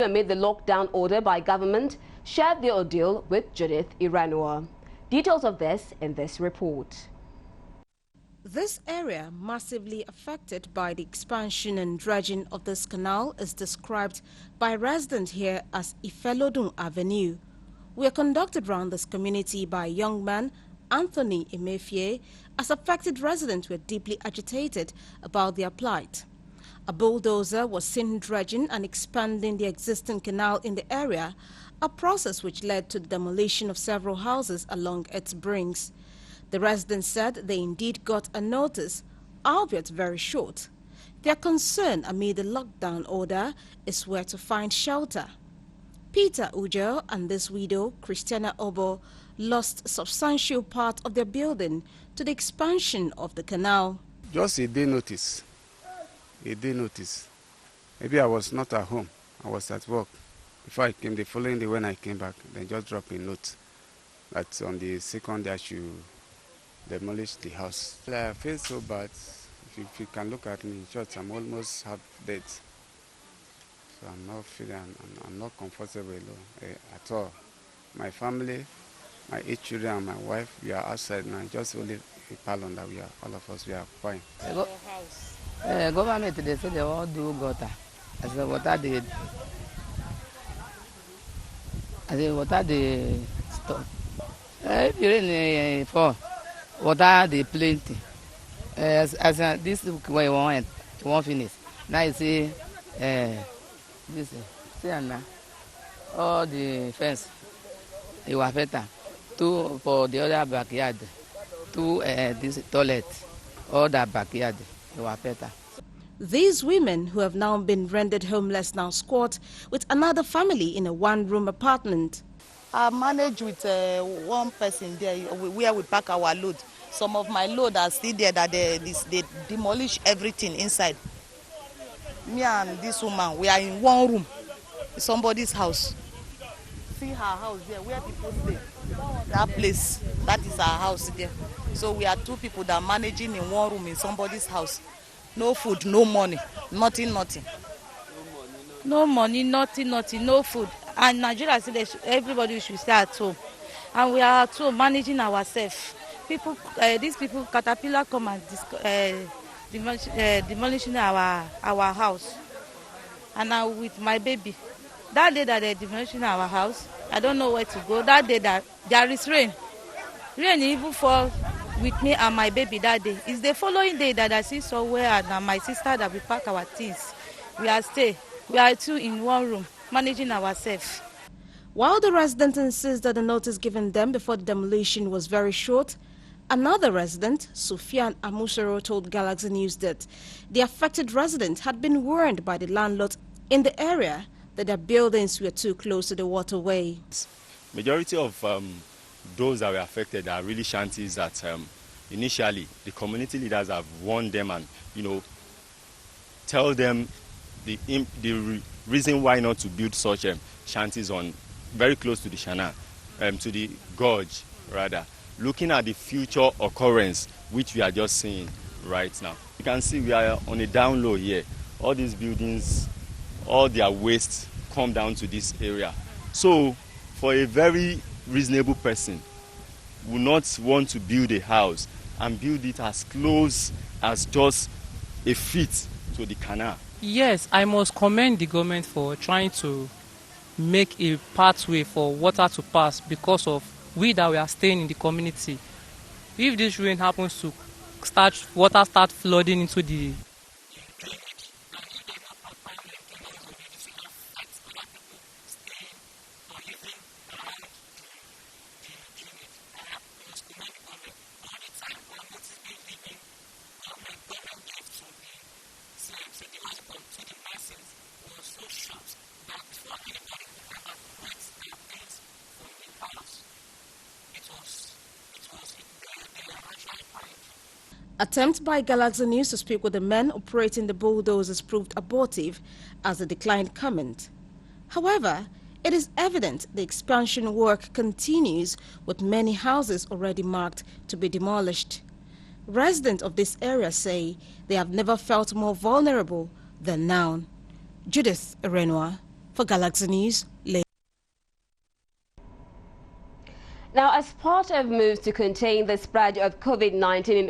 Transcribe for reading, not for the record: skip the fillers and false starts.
Amid the lockdown order by government, shared their ordeal with Judith Iranua. Details of this in this report. This area, massively affected by the expansion and dredging of this canal, is described by residents here as Ifelodun Avenue. We are conducted around this community by a young man, Anthony Emefie, as affected residents were deeply agitated about their plight. A bulldozer was seen dredging and expanding the existing canal in the area, a process which led to the demolition of several houses along its brinks. The residents said they indeed got a notice, albeit very short. Their concern amid the lockdown order is where to find shelter. Peter Ujo and this widow, Christiana Obo, lost substantial part of their building to the expansion of the canal. Just a day notice. A day notice. Maybe I was not at home. I was at work. Before I came, the following day when I came back, they just dropped a note that on the second day I should demolish the house. I feel so bad. If you can look at me, in short, I'm almost half dead. So I'm not feeling, I'm not comfortable at all. My family, my 8 children and my wife, we are outside now. Just only a parlor that we are, all of us, we are fine. Government, they say they all do gutter. As the water they stop. If you rain fall, water they plenty. As this way won't finish. Now you see this see now all the fence they were better. 2 for the other backyard, 2 this toilet, all that backyard they were better. These women who have now been rendered homeless now squat with another family in a 1-room apartment. I manage with one person there where we pack our load. Some of my load are still there that they demolish everything inside. Me and this woman, we are in 1 room, somebody's house. See her house there, where people stay. That place, that is our house there. So we are 2 people that are managing in 1 room in somebody's house. No food, no money, nothing. No money, nothing, no food. And Nigeria said everybody should stay at home. And we are at home managing ourselves. People, these people, Caterpillar come and demolishing our house. And now with my baby, that day that they're demolishing our house, I don't know where to go. That day that there is rain. Rain even fall with me and my baby that day. It's the following day that I see somewhere and my sister that we pack our things. We are 2 in 1 room, managing ourselves. While the residents insist that the notice given them before the demolition was very short, another resident, Sufyan Amusero, told Galaxy News that the affected resident had been warned by the landlord in the area that their buildings were too close to the waterway. Majority of those that were affected are really shanties that initially the community leaders have warned them and tell them the reason why not to build such shanties on very close to the Shana, to the gorge rather. Looking at the future occurrence which we are just seeing right now. You can see we are on a down low here. All these buildings, all their waste come down to this area. So for a very reasonable person would not want to build a house and build it as close as just a feet to the canal. Yes, I must commend the government for trying to make a pathway for water to pass because of we that we are staying in the community. If this rain happens to water start flooding into the Attempt by Galaxy News to speak with the men operating the bulldozers proved abortive as they declined comment. However, it is evident the expansion work continues with many houses already marked to be demolished. Residents of this area say they have never felt more vulnerable than now. Judith Iranua for For Galaxy News, Now, as part of moves to contain the spread of COVID-19 in